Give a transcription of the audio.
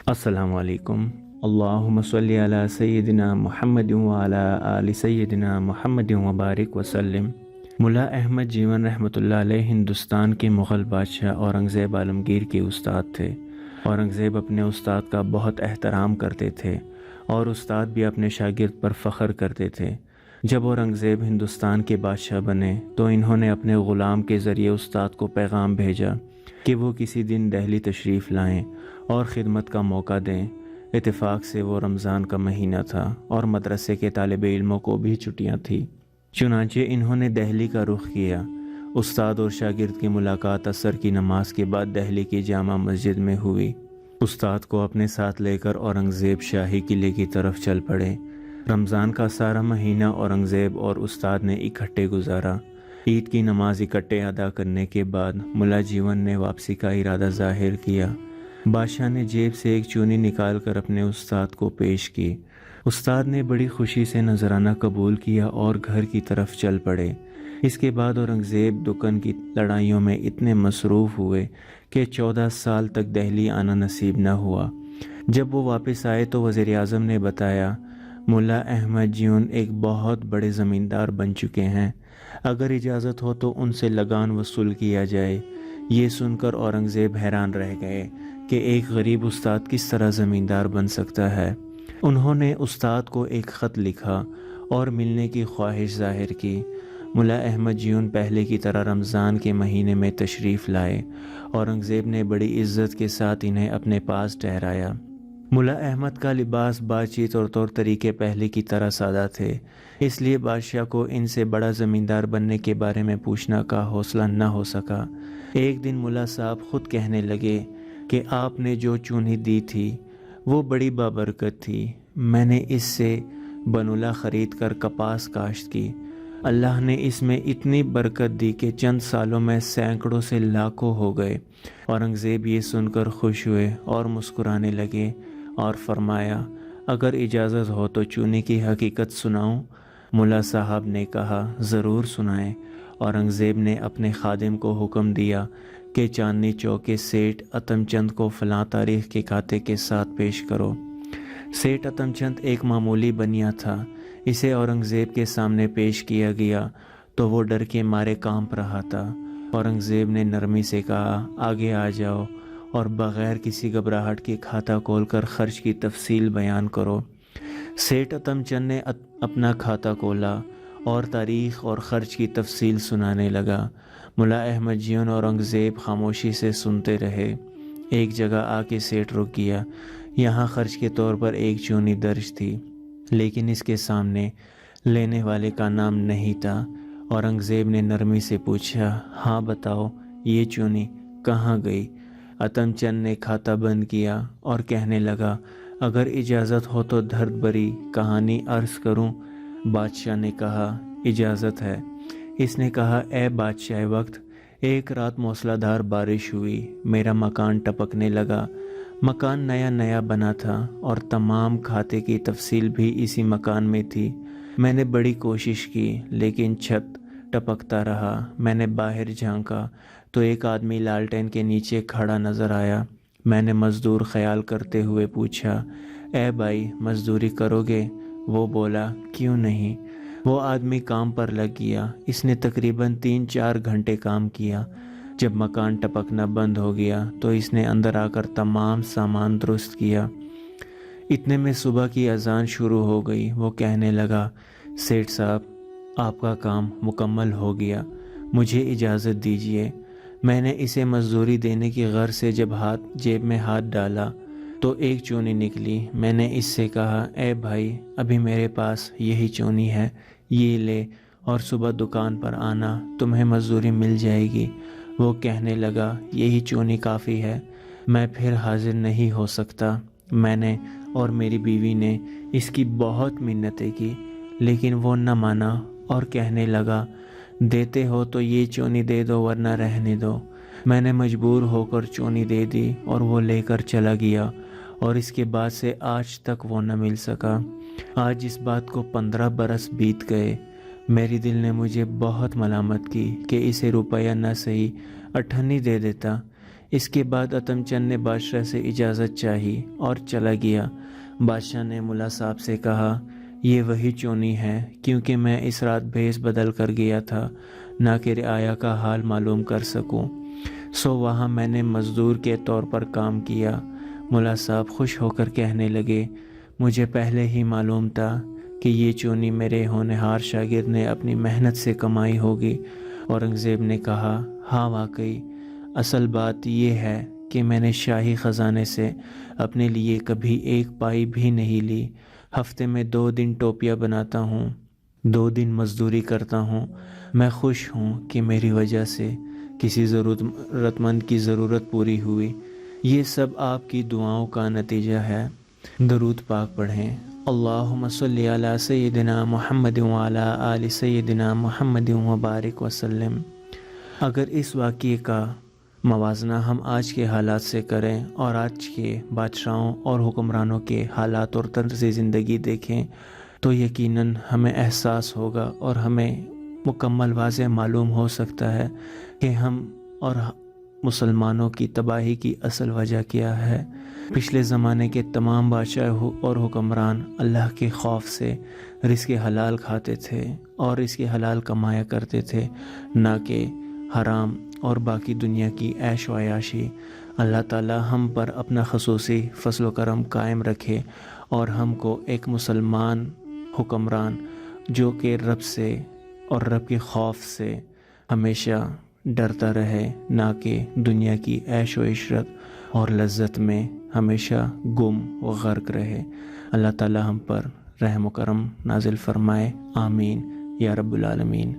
السلام علیکم۔ اللہم صلی علی سیدنا محمد وعلی آل سیدنا محمد وبارک وسلم۔ ملا احمد جیون رحمۃ اللہ علیہ ہندوستان کے مغل بادشاہ اورنگزیب عالمگیر کے استاد تھے۔ اورنگزیب اپنے استاد کا بہت احترام کرتے تھے اور استاد بھی اپنے شاگرد پر فخر کرتے تھے۔ جب اورنگزیب ہندوستان کے بادشاہ بنے تو انہوں نے اپنے غلام کے ذریعے استاد کو پیغام بھیجا کہ وہ کسی دن دہلی تشریف لائیں اور خدمت کا موقع دیں۔ اتفاق سے وہ رمضان کا مہینہ تھا اور مدرسے کے طالب علموں کو بھی چھٹیاں تھیں، چنانچہ انہوں نے دہلی کا رخ کیا۔ استاد اور شاگرد کی ملاقات عصر کی نماز کے بعد دہلی کی جامع مسجد میں ہوئی۔ استاد کو اپنے ساتھ لے کر اورنگزیب شاہی قلعے کی طرف چل پڑے۔ رمضان کا سارا مہینہ اورنگزیب اور استاد نے اکٹھے گزارا۔ عید کی نماز اکٹھے ادا کرنے کے بعد ملا جیون نے واپسی کا ارادہ ظاہر کیا۔ بادشاہ نے جیب سے ایک چونی نکال کر اپنے استاد کو پیش کی۔ استاد نے بڑی خوشی سے نذرانہ قبول کیا اور گھر کی طرف چل پڑے۔ اس کے بعد اورنگزیب دکن کی لڑائیوں میں اتنے مصروف ہوئے کہ 14 سال تک دہلی آنا نصیب نہ ہوا۔ جب وہ واپس آئے تو وزیر اعظم نے بتایا ملا احمد جیون ایک بہت بڑے زمیندار بن چکے ہیں، اگر اجازت ہو تو ان سے لگان وصول کیا جائے۔ یہ سن کر اورنگزیب حیران رہ گئے کہ ایک غریب استاد کس طرح زمیندار بن سکتا ہے۔ انہوں نے استاد کو ایک خط لکھا اور ملنے کی خواہش ظاہر کی۔ ملا احمد جیون پہلے کی طرح رمضان کے مہینے میں تشریف لائے۔ اورنگزیب نے بڑی عزت کے ساتھ انہیں اپنے پاس ٹھہرایا۔ ملا احمد کا لباس، بات چیت اور طور طریقے پہلے کی طرح سادہ تھے، اس لیے بادشاہ کو ان سے بڑا زمیندار بننے کے بارے میں پوچھنا کا حوصلہ نہ ہو سکا۔ ایک دن ملا صاحب خود کہنے لگے کہ آپ نے جو چونی دی تھی وہ بڑی بابرکت تھی۔ میں نے اس سے بنولا خرید کر کپاس کاشت کی۔ اللہ نے اس میں اتنی برکت دی کہ چند سالوں میں سینکڑوں سے لاکھوں ہو گئے۔ اورنگزیب یہ سن کر خوش ہوئے اور مسکرانے لگے اور فرمایا اگر اجازت ہو تو چونی کی حقیقت سناؤں؟ ملا صاحب نے کہا ضرور سنائیں۔ اورنگزیب نے اپنے خادم کو حکم دیا کہ چاندنی چوک کے سیٹھ اتم چند کو فلاں تاریخ کے کھاتے کے ساتھ پیش کرو۔ سیٹھ اتم چند ایک معمولی بنیا تھا۔ اسے اورنگزیب کے سامنے پیش کیا گیا تو وہ ڈر کے مارے کانپ رہا تھا۔ اورنگزیب نے نرمی سے کہا آگے آ جاؤ اور بغیر کسی گھبراہٹ کے کھاتا کھول کر خرچ کی تفصیل بیان کرو۔ سیٹھ اتم چند نے اپنا کھاتا کھولا اور تاریخ اور خرچ کی تفصیل سنانے لگا۔ ملا احمد جیون اور اورنگزیب خاموشی سے سنتے رہے۔ ایک جگہ آ کے سیٹھ رک گیا۔ یہاں خرچ کے طور پر ایک چونی درج تھی، لیکن اس کے سامنے لینے والے کا نام نہیں تھا۔ اورنگزیب نے نرمی سے پوچھا ہاں بتاؤ یہ چونی کہاں گئی؟ اتم چند نے کھاتا بند کیا اور کہنے لگا اگر اجازت ہو تو درد بھری کہانی عرض کروں؟ بادشاہ نے کہا اجازت ہے۔ اس نے کہا اے بادشاہ وقت، ایک رات موسلا دھار بارش ہوئی، میرا مکان ٹپکنے لگا۔ مکان نیا نیا بنا تھا اور تمام کھاتے کی تفصیل بھی اسی مکان میں تھی۔ میں نے بڑی کوشش کی لیکن چھت ٹپکتا رہا۔ میں نے باہر جھانکا تو ایک آدمی لالٹین کے نیچے کھڑا نظر آیا۔ میں نے مزدور خیال کرتے ہوئے پوچھا اے بھائی مزدوری کرو گے؟ وہ بولا کیوں نہیں۔ وہ آدمی کام پر لگ گیا۔ اس نے تقریباً 3-4 گھنٹے کام کیا۔ جب مکان ٹپکنا بند ہو گیا تو اس نے اندر آ کر تمام سامان درست کیا۔ اتنے میں صبح کی اذان شروع ہو گئی۔ وہ کہنے لگا سیٹھ صاحب آپ کا کام مکمل ہو گیا، مجھے اجازت دیجیے۔ میں نے اسے مزدوری دینے کی غرض سے جب جیب میں ہاتھ ڈالا تو ایک چونی نکلی۔ میں نے اس سے کہا اے بھائی ابھی میرے پاس یہی چونی ہے، یہ لے اور صبح دکان پر آنا، تمہیں مزدوری مل جائے گی۔ وہ کہنے لگا یہی چونی کافی ہے، میں پھر حاضر نہیں ہو سکتا۔ میں نے اور میری بیوی نے اس کی بہت منتیں کی لیکن وہ نہ مانا اور کہنے لگا دیتے ہو تو یہ چونی دے دو ورنہ رہنے دو۔ میں نے مجبور ہو کر چونی دے دی اور وہ لے کر چلا گیا اور اس کے بعد سے آج تک وہ نہ مل سکا۔ آج اس بات کو 15 برس بیت گئے۔ میری دل نے مجھے بہت ملامت کی کہ اسے روپیہ نہ صحیح 58 دے دیتا۔ اس کے بعد اتم چند نے بادشاہ سے اجازت چاہی اور چلا گیا۔ بادشاہ نے ملا صاحب سے کہا یہ وہی چونی ہے، کیونکہ میں اس رات بھیس بدل کر گیا تھا نہ کہ رعایا کا حال معلوم کر سکوں، سو وہاں میں نے مزدور کے طور پر کام کیا۔ ملا صاحب خوش ہو کر کہنے لگے مجھے پہلے ہی معلوم تھا کہ یہ چونی میرے ہونہار شاگرد نے اپنی محنت سے کمائی ہوگی۔ اورنگزیب نے کہا ہاں واقعی، اصل بات یہ ہے کہ میں نے شاہی خزانے سے اپنے لیے کبھی ایک پائی بھی نہیں لی۔ ہفتے میں 2 دن ٹوپیاں بناتا ہوں، 2 دن مزدوری کرتا ہوں۔ میں خوش ہوں کہ میری وجہ سے کسی ضرورت مند کی ضرورت پوری ہوئی۔ یہ سب آپ کی دعاؤں کا نتیجہ ہے۔ درود پاک پڑھیں۔ اللہم صلی علی سیدنا محمد وعلی آل سیدنا محمد وبارک وسلم۔ اگر اس واقعے کا موازنہ ہم آج کے حالات سے کریں اور آج کے بادشاہوں اور حکمرانوں کے حالات اور طرز زندگی دیکھیں تو یقیناً ہمیں احساس ہوگا اور ہمیں مکمل واضح معلوم ہو سکتا ہے کہ ہم اور مسلمانوں کی تباہی کی اصل وجہ کیا ہے۔ پچھلے زمانے کے تمام بادشاہ اور حکمران اللہ کے خوف سے رزق حلال کھاتے تھے اور اس کے حلال کمایا کرتے تھے، نہ کہ حرام اور باقی دنیا کی عیش و عیاشی۔ اللہ تعالی ہم پر اپنا خصوصی فضل و کرم قائم رکھے اور ہم کو ایک مسلمان حکمران جو کہ رب سے اور رب کے خوف سے ہمیشہ ڈرتا رہے، نہ کہ دنیا کی عیش و عشرت اور لذت میں ہمیشہ گم و غرق رہے۔ اللہ تعالی ہم پر رحم و کرم نازل فرمائے، آمین یا رب العالمین۔